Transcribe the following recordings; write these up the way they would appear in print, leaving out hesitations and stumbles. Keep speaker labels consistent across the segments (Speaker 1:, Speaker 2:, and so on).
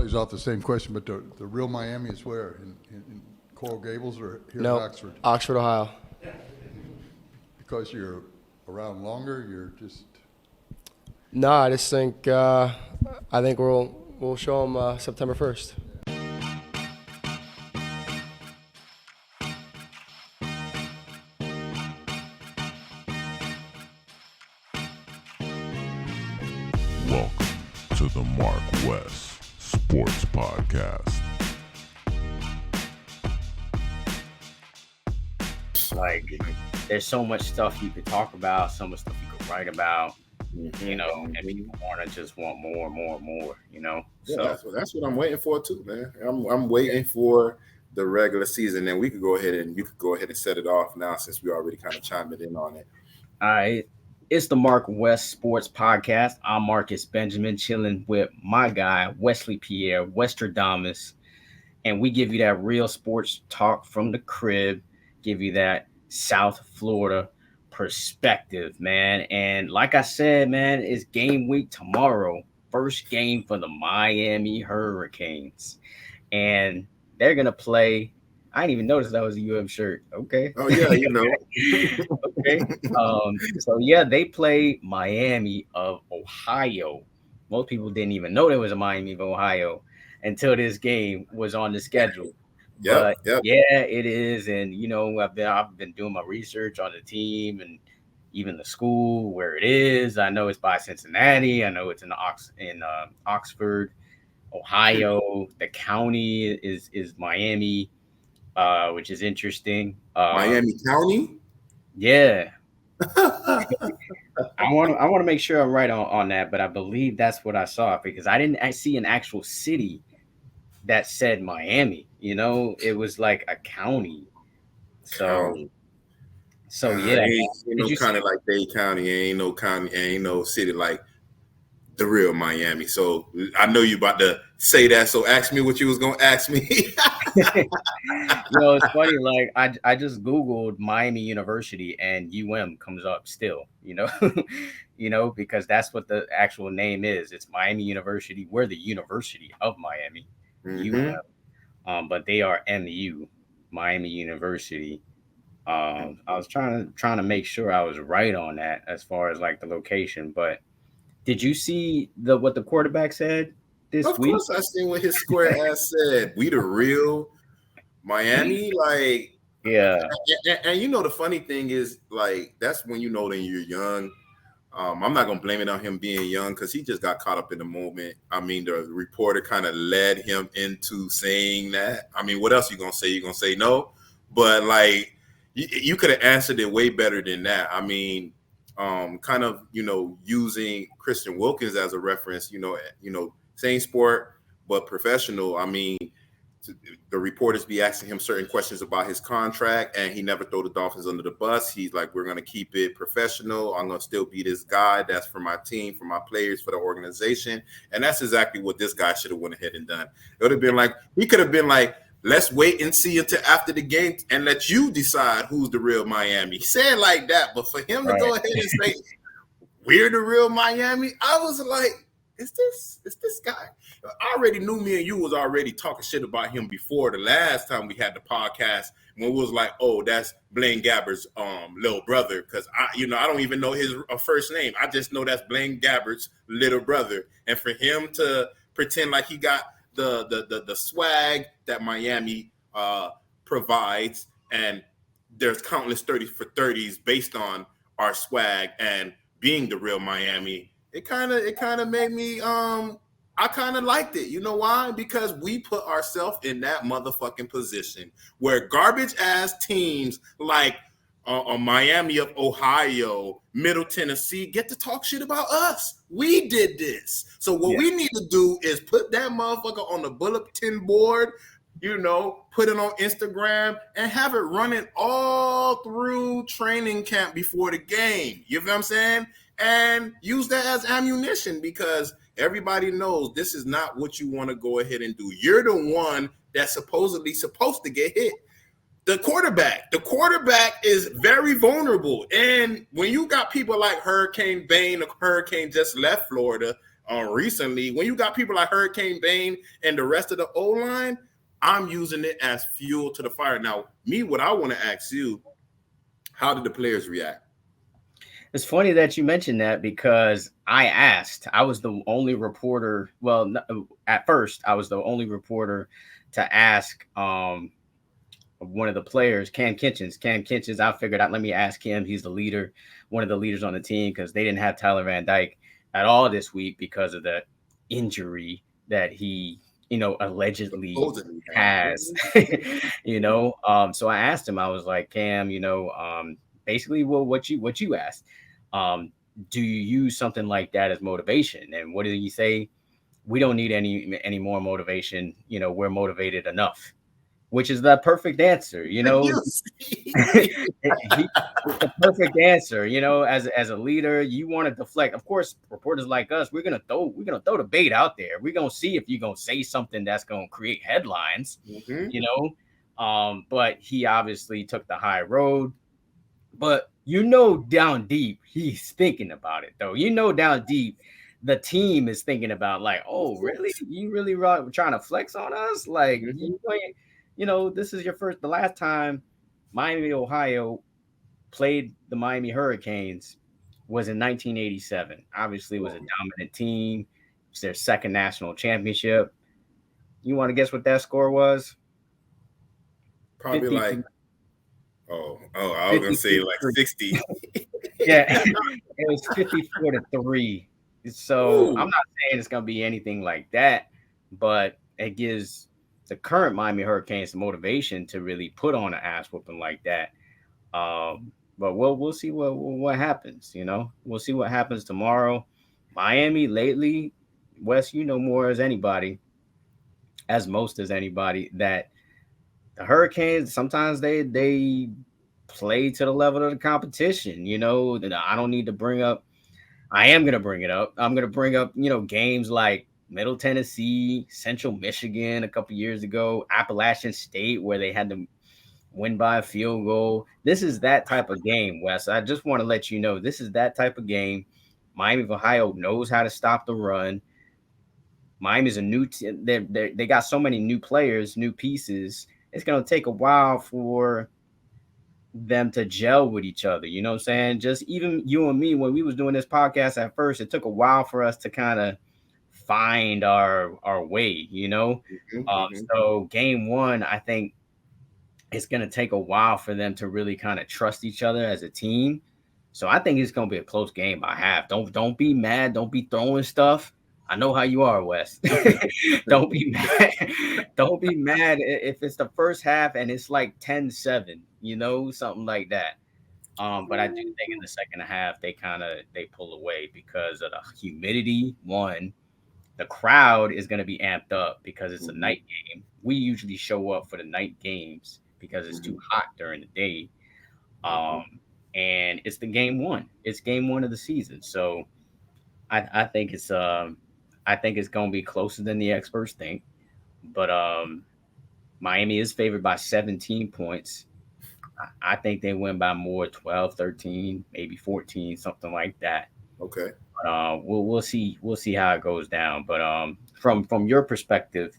Speaker 1: plays off the same question, but the real Miami is where? In Coral Gables or here in Oxford?
Speaker 2: Oxford, Ohio.
Speaker 1: Because you're around longer, you're just...
Speaker 2: No, I just think we'll show them September 1st.
Speaker 3: Welcome to the MarcWes Sports Podcast.
Speaker 4: Like, there's so much stuff you could talk about, so much stuff you could write about, you know, and people want to just want more and more and more, you know.
Speaker 5: Yeah, so that's what I'm waiting for too, man. I'm waiting for the regular season, and you could go ahead and set it off now since we already kind of chimed in on it.
Speaker 4: All right. It's the MarcWes Sports Podcast. I'm Marcus Benjamin, chilling with my guy, Wesley Pierre, Westradamus, and we give you that real sports talk from the crib, give you that South Florida perspective, man. And like I said, man, it's game week tomorrow. First game for the Miami Hurricanes. And they're going to play. I didn't even notice that was a UM shirt. Okay.
Speaker 5: Oh, yeah, you know.
Speaker 4: Okay. So, yeah, they play Miami of Ohio. Most people didn't even know there was a Miami of Ohio until this game was on the schedule.
Speaker 5: Yeah,
Speaker 4: it is. And, you know, I've been doing my research on the team and even the school where it is. I know it's by Cincinnati. I know it's in Oxford, Ohio. The county is Miami, which is interesting.
Speaker 5: Miami County?
Speaker 4: Yeah. I want to make sure I'm right on that, but I believe that's what I saw because I see an actual city that said Miami. You know, it was like a county. So yeah.
Speaker 5: Ain't no county like Dade County. Ain't no county. Ain't no city like the real Miami. So I know you about to say that. So ask me what you was gonna ask me.
Speaker 4: You know, it's funny. Like I just Googled Miami University and UM comes up still. You know, because that's what the actual name is. It's Miami University. We're the University of Miami. UM, but they are MU, Miami University. I was trying to make sure I was right on that as far as like the location. But did you see what the quarterback said this week?
Speaker 5: Of course, I seen what his square ass said. We the real Miami, like
Speaker 4: yeah.
Speaker 5: And you know the funny thing is like that's when you know that you're young. I'm not gonna blame it on him being young because he just got caught up in the moment. I mean, the reporter kind of led him into saying that. I mean, what else you gonna say? You gonna say no? But like, you could have answered it way better than that. I mean, kind of, you know, using Christian Wilkins as a reference. You know, same sport but professional. I mean, the reporters be asking him certain questions about his contract, and he never throw the Dolphins under the bus. He's like, we're going to keep it professional. I'm going to still be this guy that's for my team, for my players, for the organization. And that's exactly what this guy should have went ahead and done. It would have been like, he could have been like, let's wait and see until after the game and let you decide who's the real Miami. Say it like that. But for him to go ahead and say, we're the real Miami, I was like, is this guy? I already knew me and you was already talking shit about him before the last time we had the podcast when it was like, oh, that's Blaine Gabbert's little brother. Because I don't even know his first name. I just know that's Blaine Gabbert's little brother. And for him to pretend like he got the swag that Miami provides, and there's countless 30 for 30s based on our swag and being the real Miami. It kind of made me I kind of liked it. You know why? Because we put ourselves in that motherfucking position where garbage ass teams like Miami of Ohio, Middle Tennessee get to talk shit about us. We did this. So what we need to do is put that motherfucker on the bulletin board, you know, put it on Instagram and have it running all through training camp before the game. You know what I'm saying? And use that as ammunition because everybody knows this is not what you want to go ahead and do. You're the one that's supposedly supposed to get hit. The quarterback is very vulnerable. And when you got people like Hurricane Bane, Hurricane just left Florida, recently, when you got people like Hurricane Bane and the rest of the O-line, I'm using it as fuel to the fire. Now, what I want to ask you, how did the players react?
Speaker 4: It's funny that you mentioned that because I was the only reporter. Well, at first, I was the only reporter to ask one of the players, Cam Kitchens. I figured out, let me ask him. He's the leader, one of the leaders on the team, because they didn't have Tyler Van Dyke at all this week because of the injury that he, allegedly has. So I asked him, I was like, Cam, basically, well, what you asked, do you use something like that as motivation? And what did he say? We don't need any more motivation. We're motivated enough, which is the perfect answer. It's the perfect answer. As a leader, you want to deflect. Of course, reporters like us, we're gonna throw the bait out there. We're gonna see if you're gonna say something that's gonna create headlines. But he obviously took the high road. But down deep, he's thinking about it, though. Down deep, the team is thinking about, like, oh, really? You really trying to flex on us? Like, this is the last time Miami, Ohio played the Miami Hurricanes was in 1987. Obviously, it was a dominant team. It was their second national championship. You want to guess what that score was?
Speaker 5: Probably 50. Like, I was going to say like 60.
Speaker 4: Yeah, it was 54-3. So I'm not saying it's going to be anything like that, but it gives the current Miami Hurricanes the motivation to really put on an ass whooping like that. But we'll see what happens. We'll see what happens tomorrow. Miami lately, Wes, more as anybody, as most as anybody, that the Hurricanes sometimes they play to the level of the competition. I don't need to bring up. I am going to bring it up. I'm going to bring up, games like Middle Tennessee, Central Michigan a couple years ago, Appalachian State, where they had to win by a field goal. This is that type of game, Wes. I just want to let you know, this is that type of game. Miami of Ohio knows how to stop the run. Miami's a new team. They got so many new players, new pieces. It's going to take a while for them to gel with each other. You know what I'm saying? Just even you and me, when we was doing this podcast at first, it took a while for us to kind of find our way, So game one, I think it's going to take a while for them to really kind of trust each other as a team. So I think it's going to be a close game by half. Don't be mad. Don't be throwing stuff. I know how you are, Wes. Don't be mad. Don't be mad if it's the first half and it's like 10-7, something like that. But I do think in the second half they pull away because of the humidity. One, the crowd is going to be amped up because it's a night game. We usually show up for the night games because it's too hot during the day. And it's the game one. It's game one of the season. So I think it's going to be closer than the experts think. But Miami is favored by 17 points. I think they win by more, 12, 13, maybe 14, something like that.
Speaker 5: Okay.
Speaker 4: We'll see how it goes down. But from your perspective,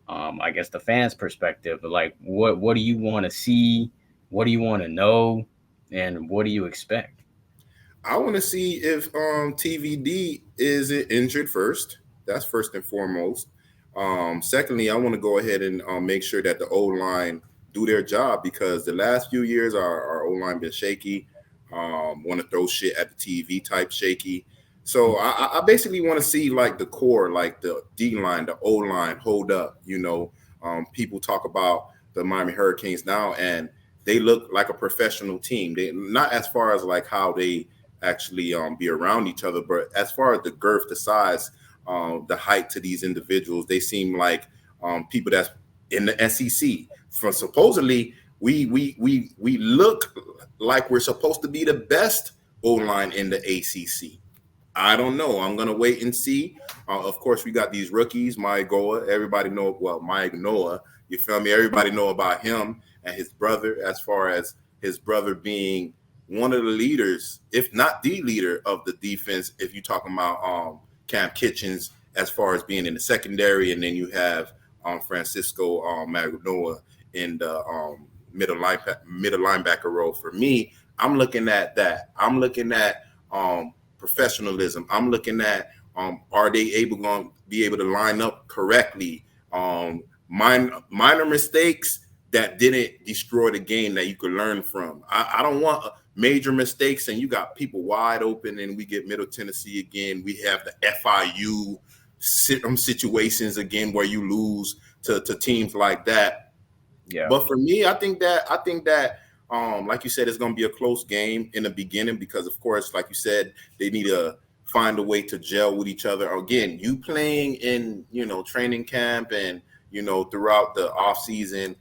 Speaker 4: I guess the fans' perspective, like what do you want to see? What do you want to know? And what do you expect?
Speaker 5: I want to see if TVD is injured first. That's first and foremost. Secondly, I want to go ahead and make sure that the O-line do their job, because the last few years our O-line been shaky. Want to throw shit at the TV type shaky. So I basically want to see like the core, like the D-line, the O-line hold up. People talk about the Miami Hurricanes now, and they look like a professional team. They not as far as like how they actually be around each other, but as far as the girth, the size, the height to these individuals, they seem like people that's in the SEC. For supposedly we look like we're supposed to be the best O-line in the ACC. I don't know. I'm gonna wait and see. Of course, we got these rookies, Mike Noah. Everybody know, well, Mike Noah. You feel me? Everybody know about him and his brother. As far as his brother being one of the leaders, if not the leader of the defense, if you're talking about Cam Kitchens as far as being in the secondary, and then you have Francisco Magnoa in the middle linebacker role. For me, I'm looking at that. I'm looking at professionalism. I'm looking at are they going to be able to line up correctly? Minor mistakes that didn't destroy the game that you could learn from. I don't want major mistakes, and you got people wide open, and we get Middle Tennessee again. We have the FIU situations again where you lose to teams like that.
Speaker 4: Yeah.
Speaker 5: But for me, I think that like you said, it's going to be a close game in the beginning because, of course, like you said, they need to find a way to gel with each other. Again, you playing in, training camp and, throughout the off season,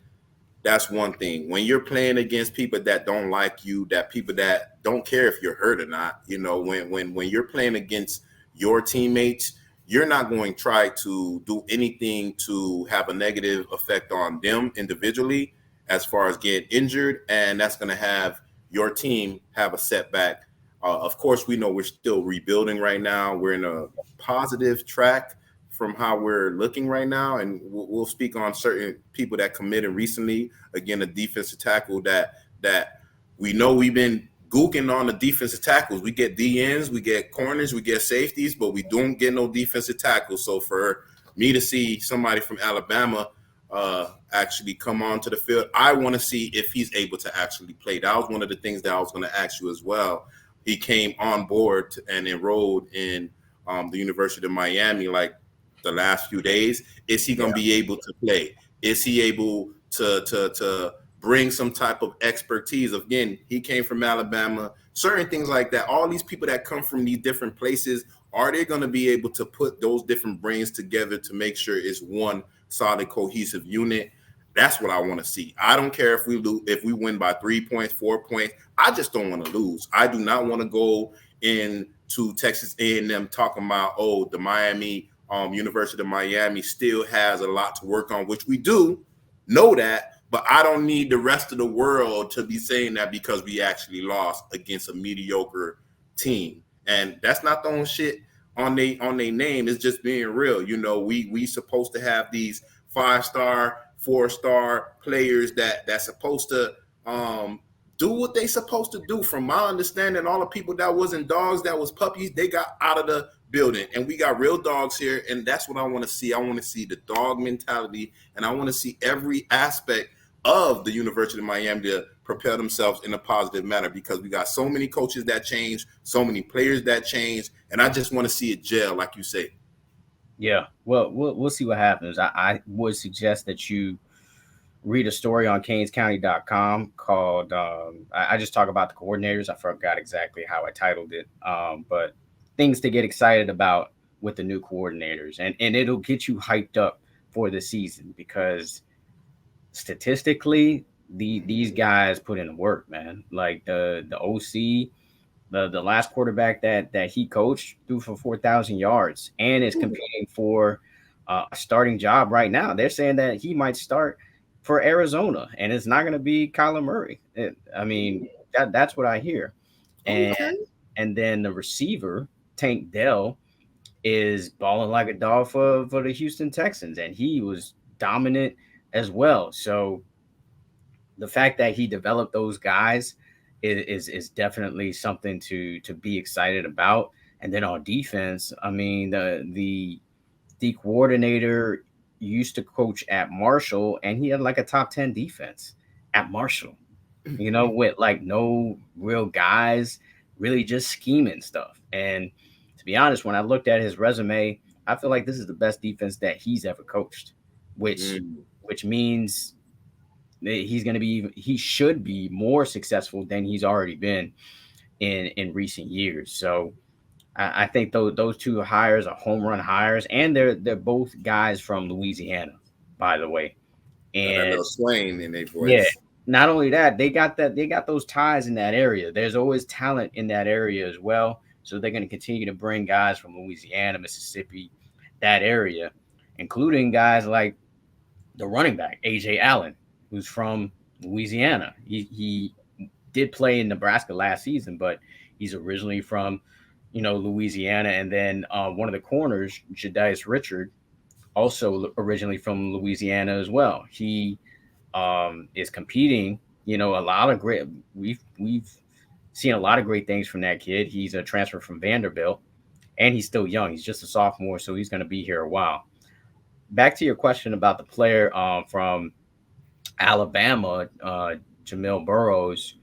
Speaker 5: that's one thing. When you're playing against people that don't like you, that people that don't care if you're hurt or not, when you're playing against your teammates, you're not going to try to do anything to have a negative effect on them individually as far as getting injured, and that's going to have your team have a setback. Of course, we know we're still rebuilding right now. We're in a positive track from how we're looking right now, and we'll speak on certain people that committed recently. Again, a defensive tackle that we know we've been gooking on the defensive tackles. We get DNs, we get corners, we get safeties, but we don't get no defensive tackles. So for me to see somebody from Alabama actually come onto the field, I want to see if he's able to actually play. That was one of the things that I was going to ask you as well. He came on board and enrolled in the University of Miami like the last few days. Is he going to be able to play? Is he able to bring some type of expertise? Again, he came from Alabama, certain things like that. All these people that come from these different places, are they going to be able to put those different brains together to make sure it's one solid, cohesive unit? That's what I want to see. I don't care if we lose, if we win by 3 points, 4 points. I just don't want to lose. I do not want to go into Texas A&M talking about, the Miami University of Miami still has a lot to work on, which we do know that. But I don't need the rest of the world to be saying that because we actually lost against a mediocre team. And that's not throwing shit on they name. It's just being real. We supposed to have these 5-star, 4-star players that's supposed to do what they supposed to do. From my understanding, all the people that wasn't dogs, that was puppies, they got out of the building. And we got real dogs here, and that's what I want to see. I want to see the dog mentality, and I want to see every aspect of the University of Miami to prepare themselves in a positive manner, because we got so many coaches that change, so many players that change, and I just want to see it gel, like you say.
Speaker 4: Yeah, well, we'll see what happens. I would suggest that you read a story on CanesCounty.com called I just talk about the coordinators. I forgot exactly how I titled it, but things to get excited about with the new coordinators, and it'll get you hyped up for the season, because statistically, these guys put in the work, man. Like the OC, the last quarterback that he coached threw for 4,000 yards and is competing for a starting job right now. They're saying that he might start for Arizona, and it's not going to be Kyler Murray. That's what I hear. And then the receiver, Tank Dell, is balling like a dog for the Houston Texans, and he was dominant as well. So the fact that he developed those guys is definitely something to be excited about. And then on defense, the coordinator used to coach at Marshall, and he had like a top 10 defense at Marshall, with like no real guys, really just scheming stuff. And to be honest, when I looked at his resume, I feel like this is the best defense that he's ever coached, which means he should be more successful than he's already been in recent years. So I think those two hires are home run hires, and they're both guys from Louisiana, by the way. And
Speaker 5: that swing in their voice.
Speaker 4: Yeah, not only that, they got those ties in that area. There's always talent in that area as well. So they're going to continue to bring guys from Louisiana, Mississippi, that area, including guys like the running back, AJ Allen, who's from Louisiana. He did play in Nebraska last season, but he's originally from, Louisiana, and then one of the corners, Jadias Richard, also originally from Louisiana as well. He is competing. A lot of great. We've seen a lot of great things from that kid. He's a transfer from Vanderbilt, and he's still young. He's just a sophomore, so he's going to be here a while. Back to your question about the player from Alabama, Jamil Burrows.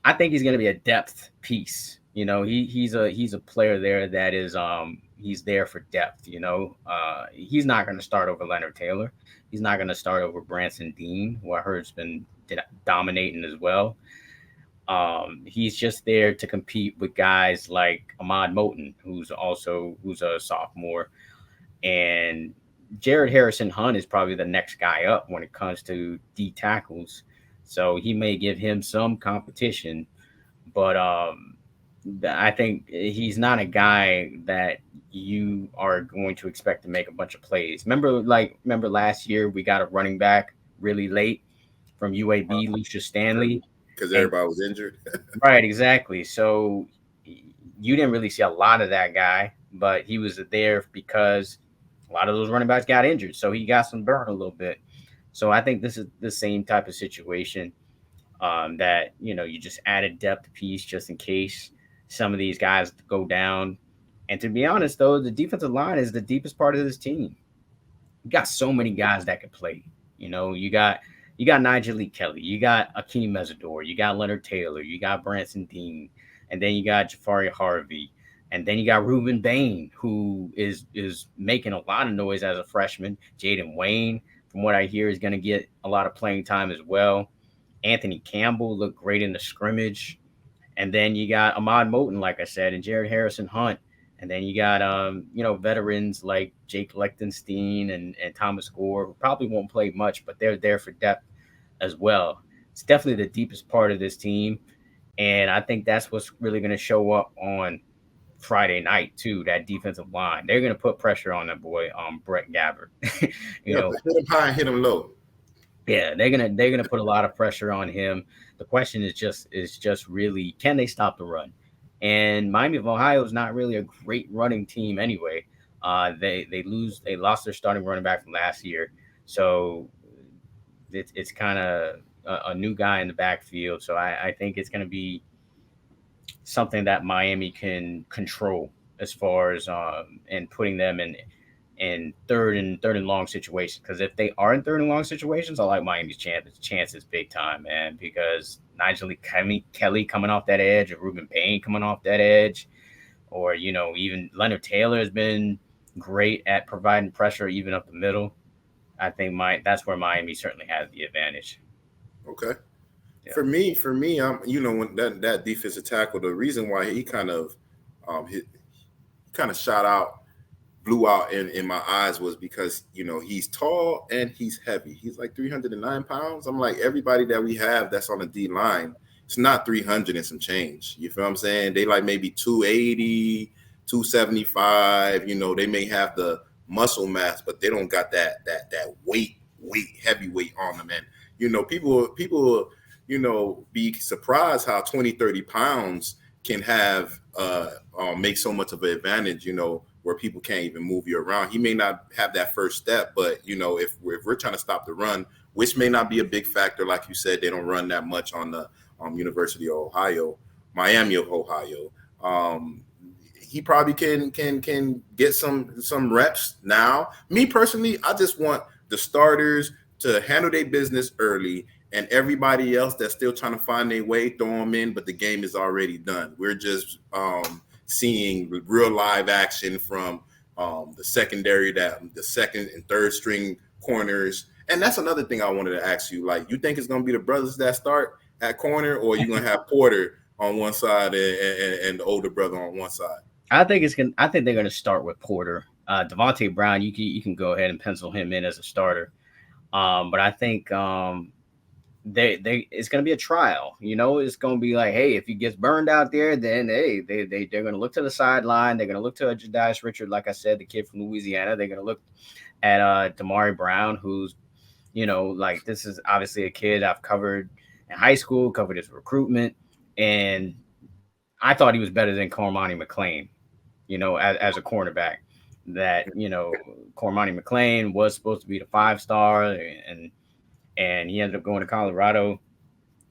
Speaker 4: I think he's going to be a depth piece. He's a player there that is he's there for depth. He's not going to start over Leonard Taylor. He's not going to start over Branson Dean, who I heard has been dominating as well. He's just there to compete with guys like Ahmad Moten, who's a sophomore, and Jared Harrison Hunt is probably the next guy up when it comes to D tackles. So he may give him some competition, but I think he's not a guy that you are going to expect to make a bunch of plays. Remember last year we got a running back really late from UAB, Lucius Stanley,
Speaker 5: because everybody was injured.
Speaker 4: Right, exactly. So you didn't really see a lot of that guy, but he was there because a lot of those running backs got injured. So he got some burn a little bit. So I think this is the same type of situation that, you just add a depth piece just in case some of these guys go down. And to be honest, though, the defensive line is the deepest part of this team. You got so many guys that could play. You got Nigel Lee Kelly, you got Akeem Mesidor, you got Leonard Taylor, you got Branson Dean, and then you got Jafari Harvey, and then you got Reuben Bain, who is making a lot of noise as a freshman. Jaden Wayne, from what I hear, is going to get a lot of playing time as well. Anthony Campbell looked great in the scrimmage. And then you got Ahmad Moten, like I said, and Jared Harrison Hunt. And then you got, veterans like Jake Lichtenstein and Thomas Gore, who probably won't play much, but they're there for depth as well. It's definitely the deepest part of this team. And I think that's what's really going to show up on Friday night, too, that defensive line. They're going to put pressure on that boy, Brett Gabbert.
Speaker 5: Hit him high and hit him low.
Speaker 4: Yeah, they're gonna put a lot of pressure on him. The question is just really, can they stop the run? And Miami of Ohio is not really a great running team anyway. They lost their starting running back from last year, so it's kind of a new guy in the backfield. So I think it's going to be something that Miami can control as far as and putting them in third and long situations. Because if they are in third and long situations, I like Miami's chances big time, man. Because Nigel Kelly coming off that edge, or Reuben Payne coming off that edge, or even Leonard Taylor has been great at providing pressure even up the middle. I think that's where Miami certainly has the advantage.
Speaker 5: Okay.
Speaker 4: Yeah.
Speaker 5: For me, I'm when that defensive tackle, the reason why he kind of blew out in my eyes was because he's tall and he's heavy. He's like 309 pounds. I'm like, everybody that we have that's on the D line, it's not 300 and some change. You feel what I'm saying? They like maybe 280, 275. They may have the muscle mass, but they don't got that heavy weight on them. And people be surprised how 20, 30 pounds can have make so much of an advantage, where people can't even move you around. He may not have that first step, but if we're trying to stop the run, which may not be a big factor, like you said, they don't run that much on the University of Ohio, Miami of Ohio. He probably can get some reps now. Me personally, I just want the starters to handle their business early, and everybody else that's still trying to find their way, throw them in, but the game is already done. We're just seeing real live action from the secondary, that the second and third string corners. And that's another thing I wanted to ask you. Like, you think it's going to be the brothers that start at corner, or are you going to have Porter on one side and the older brother on one side?
Speaker 4: I think they're going to start with Porter. Devontae Brown, you can go ahead and pencil him in as a starter. But I think it's going to be a trial. It's going to be like, hey, if he gets burned out there, then hey, they're going to look to the sideline. They're going to look to Jadias Richard, like I said, the kid from Louisiana. They're going to look at Damari Brown, who's this is obviously a kid I've covered in high school, covered his recruitment, and I thought he was better than Cormani McClain, as a cornerback. That Cormani McClain was supposed to be the 5-star, and he ended up going to Colorado.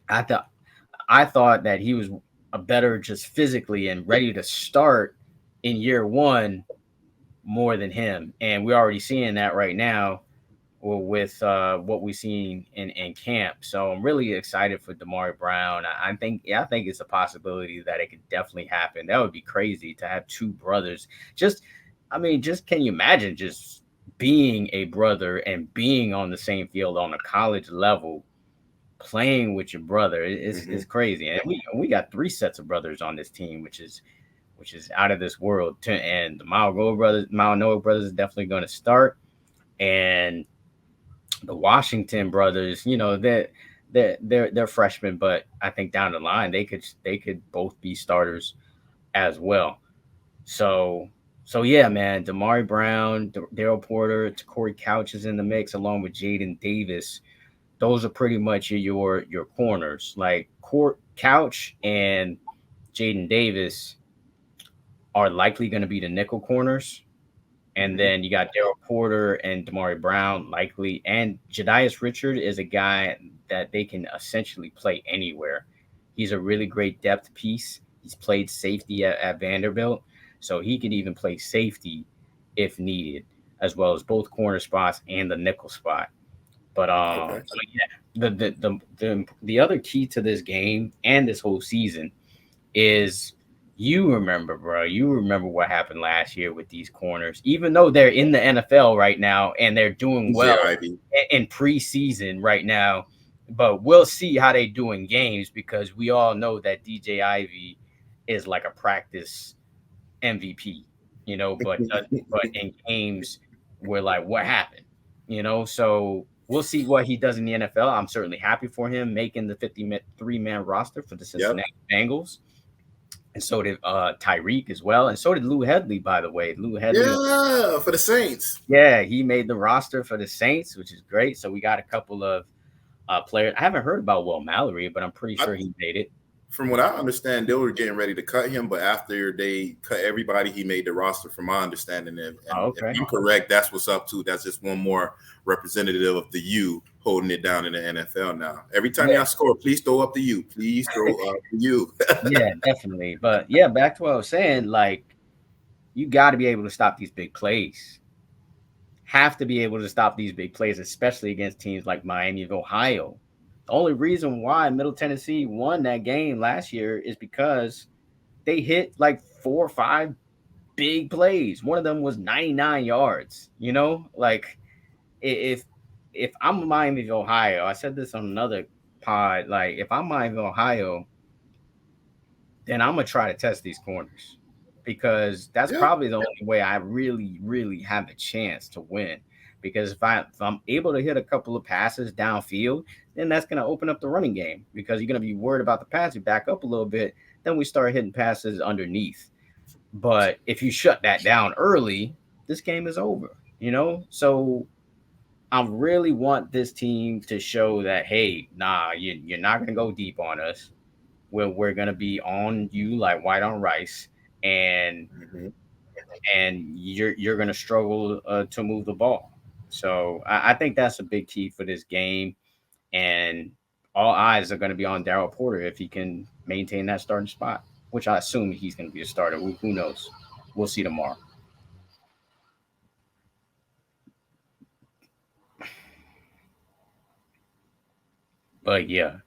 Speaker 4: I thought that he was a better just physically and ready to start in year one more than him, and we're already seeing that right now with what we've seen in camp. So I'm really excited for Damari Brown. I think it's a possibility that it could definitely happen. That would be crazy to have two brothers. Just can you imagine just being a brother and being on the same field on a college level, playing with your brother? It's crazy. And we got 3 sets of brothers on this team, which is out of this world. And the Mao Noah brothers is definitely going to start. And the Washington brothers, they're freshmen, but I think down the line they could both be starters as well. So yeah, man, Damari Brown, Daryl Porter, Corey Couch is in the mix along with Jaden Davis. Those are pretty much your corners. Like Couch and Jaden Davis are likely going to be the nickel corners. And then you got Daryl Porter and Damari Brown likely. And Jadias Richard is a guy that they can essentially play anywhere. He's a really great depth piece. He's played safety at Vanderbilt. So he could even play safety if needed, as well as both corner spots and the nickel spot. But the other key to this game and this whole season is you remember what happened last year with these corners, even though they're in the NFL right now and they're doing well in preseason right now. But we'll see how they do in games, because we all know that DJ Ivy is like a practice MVP, but in games we're like, what happened? So we'll see what he does in the NFL. I'm certainly happy for him making the 53-man roster for the Cincinnati Bengals. And so did Tyreek as well. And so did Lou Headley, by the way.
Speaker 5: For the Saints.
Speaker 4: Yeah, he made the roster for the Saints, which is great. So we got a couple of players. I haven't heard about Will Mallory, but I'm pretty sure he made it.
Speaker 5: From what I understand, they were getting ready to cut him, but after they cut everybody, he made the roster, from my understanding. And if I'm correct, that's what's up too. That's just one more representative of the U holding it down in the NFL now. Every time y'all score, please throw up the U. Please throw up the U.
Speaker 4: Yeah, definitely. But yeah, back to what I was saying, like, you got to be able to stop these big plays. Have to be able to stop these big plays, especially against teams like Miami of Ohio. The only reason why Middle Tennessee won that game last year is because they hit like 4 or 5 big plays. One of them was 99 yards. Like if I'm Miami of Ohio, I said this on another pod, like if I'm Miami of Ohio, then I'm going to try to test these corners, because that's probably the only way I really, really have a chance to win. Because if I'm able to hit a couple of passes downfield, then that's going to open up the running game, because you're going to be worried about the pass. You back up a little bit, then we start hitting passes underneath. But if you shut that down early, this game is over, So I really want this team to show that, hey, you're not going to go deep on us. We're going to be on you like white on rice, and you're going to struggle to move the ball. So I think that's a big key for this game, and all eyes are going to be on Daryl Porter if he can maintain that starting spot, which I assume he's going to be a starter. Who knows? We'll see tomorrow. But yeah,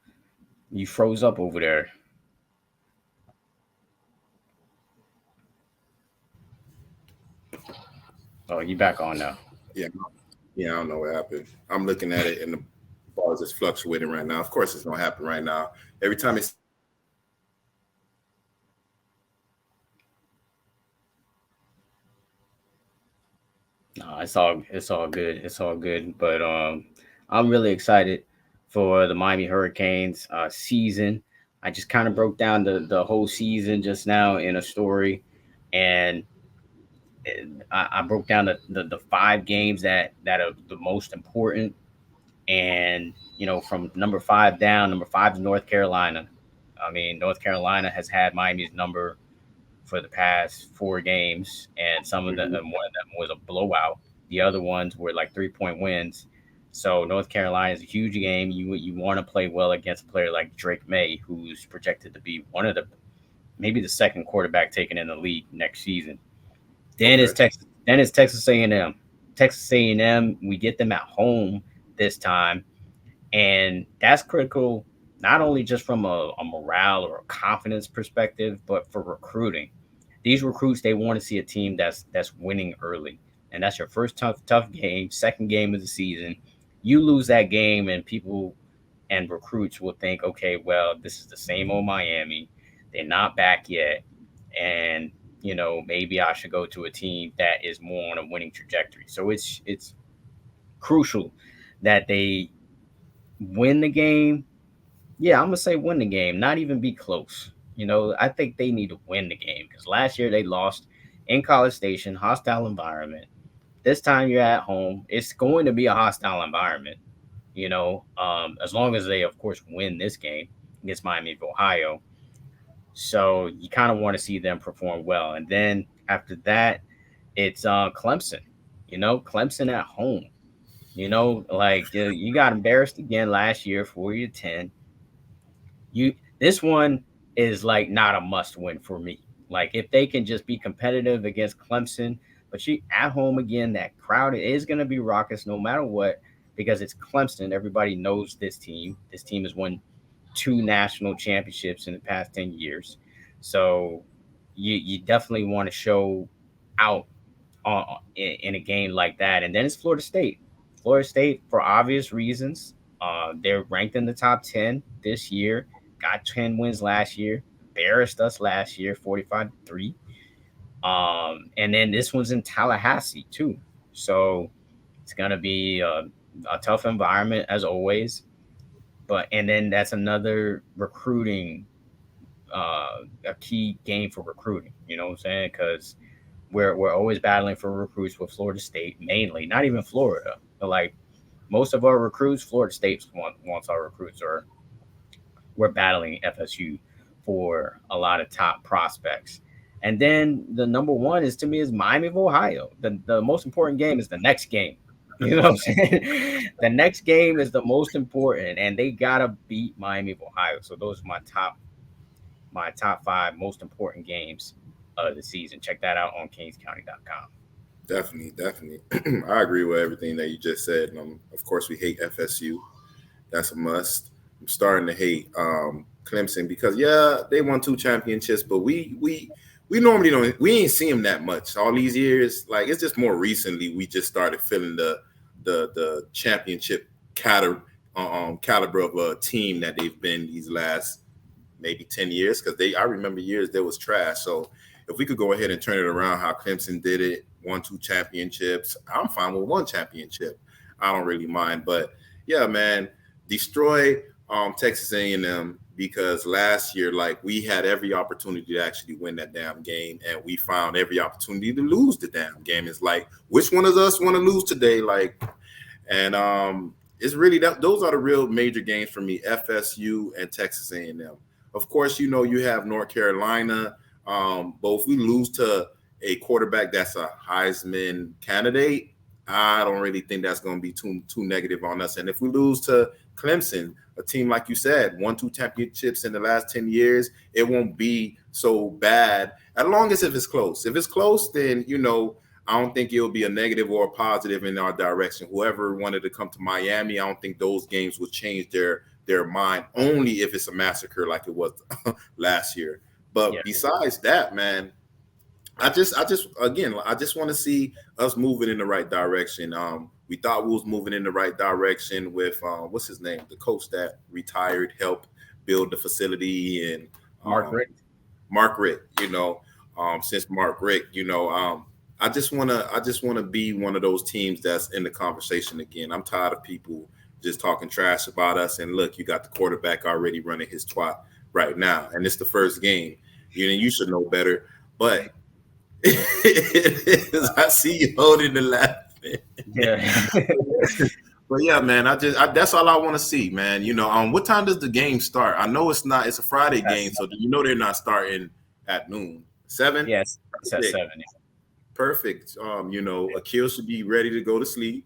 Speaker 4: you froze up over there. Oh, you back on now?
Speaker 5: Yeah, I don't know what happened. I'm looking at it, and the ball is just fluctuating right now. Of course, it's gonna happen right now. Every time it's
Speaker 4: no, it's all good. It's all good. But I'm really excited for the Miami Hurricanes season. I just kind of broke down the whole season just now in a story, and I broke down the 5 games that are the most important. And from number 5 down, number 5 is North Carolina. I mean, North Carolina has had Miami's number for the past 4 games, and some of them, one of them was a blowout. The other ones were like 3-point wins. So North Carolina is a huge game. You want to play well against a player like Drake May, who's projected to be one of the maybe the second quarterback taken in the league next season. Then it's Texas. Then it's Texas A&M. Texas A&M. We get them at home this time, and that's critical. Not only just from a morale or a confidence perspective, but for recruiting. These recruits, they want to see a team that's winning early. And that's your first tough game, second game of the season. You lose that game and people and recruits will think, okay, well, this is the same old Miami. They're not back yet. And, maybe I should go to a team that is more on a winning trajectory. So it's crucial that they win the game. Yeah, I'm going to say win the game, not even be close. I think they need to win the game because last year they lost in College Station, hostile environment. This time you're at home. It's going to be a hostile environment, as long as they, of course, win this game against Miami of Ohio. So you kind of want to see them perform well. And then after that, it's Clemson, Clemson at home. You got embarrassed again last year, 40-10. This one is like not a must win for me. Like if they can just be competitive against Clemson, but you at home again, that crowd is going to be raucous no matter what, because it's Clemson. Everybody knows this team. This team has won 2 national championships in the past 10 years. So you definitely want to show out in a game like that. And then it's Florida State. Florida State, for obvious reasons, they're ranked in the top 10 this year. Got 10 wins last year, embarrassed us last year, 45-3. And then this one's in Tallahassee too. So it's going to be a tough environment as always. And then that's another recruiting, a key game for recruiting, you know what I'm saying? Because we're always battling for recruits with Florida State, mainly, not even Florida, but like most of our recruits, Florida State wants our recruits, or we're battling FSU for a lot of top prospects. And then the number one to me is Miami of Ohio. The most important game is the next game. You know what I'm saying? The next game is the most important, and they gotta beat Miami of Ohio. So those are my top 5 most important games of the season. Check that out on kingscounty.com.
Speaker 5: Definitely. I agree with everything that you just said. And of course, we hate FSU. That's a must. I'm starting to hate Clemson because they won 2 championships, but we normally don't. We ain't seen them that much all these years. Like it's just more recently we just started feeling the championship caliber of a team that they've been these last maybe 10 years. Because I remember years there was trash. So if we could go ahead and turn it around, how Clemson did it, won 2 championships, I'm fine with 1 championship. I don't really mind. But yeah, man, destroy Texas A&M, because last year, like, we had every opportunity to actually win that damn game, and we found every opportunity to lose the damn game. It's like, which one of us want to lose today? Like, and it's really those are the real major games for me: FSU and Texas A&M. Of course, you have North Carolina. But if we lose to a quarterback that's a Heisman candidate, I don't really think that's going to be too negative on us. And if we lose to Clemson, a team, like you said, won 2 championships in the last 10 years, it won't be so bad, as long as if it's close. If it's close, then, I don't think it'll be a negative or a positive in our direction. Whoever wanted to come to Miami, I don't think those games will change their mind, only if it's a massacre like it was last year. But besides that, man, I just want to see us moving in the right direction. We thought we was moving in the right direction with what's his name, the coach that retired, helped build the facility, and Mark Richt. Since Mark Richt, I just want to be one of those teams that's in the conversation again. I'm tired of people just talking trash about us. And look, you got the quarterback already running his twat right now, and it's the first game. You should know better, but I see you holding the laughing.
Speaker 4: Yeah.
Speaker 5: But yeah, man, that's all I want to see, man. What time does the game start? I know it's a Friday game, so they're not starting at noon. 7?
Speaker 4: Yes, it's at 7. Yeah.
Speaker 5: Perfect. Akil should be ready to go to sleep,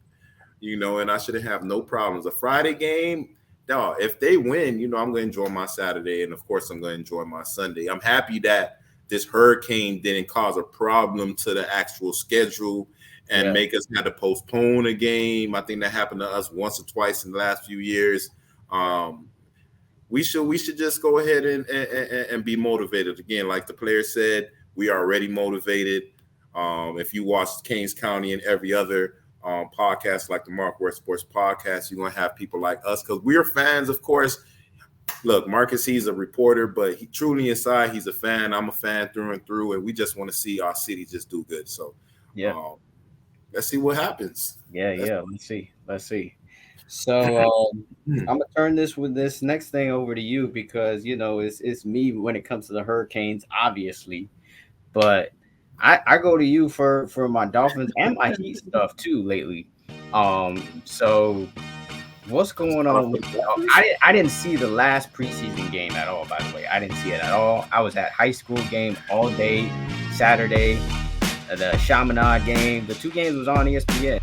Speaker 5: and I shouldn't have no problems. A Friday game, dog, if they win, I'm going to enjoy my Saturday, and of course I'm going to enjoy my Sunday. I'm happy that this hurricane didn't cause a problem to the actual schedule and make us have to postpone a game. I think that happened to us once or twice in the last few years. We should just go ahead and be motivated. Again, like the player said, we are already motivated. If you watch Kings County and every other podcast like the MarcWes Sports Podcast, you're going to have people like us because we are fans, of course. Look, Marcus, he's a reporter, but he truly inside, he's a fan. I'm a fan through and through, and we just want to see our city just do good. So, let's see what happens.
Speaker 4: Let's see. So I'm gonna turn this next thing over to you because it's me when it comes to the Hurricanes, obviously, but I go to you for my Dolphins and my Heat stuff too lately. So what's going on with I didn't see the last preseason game at all, by the way. I didn't see it at all. I was at high school game all day Saturday. The Chaminade game, the 2 games was on ESPN.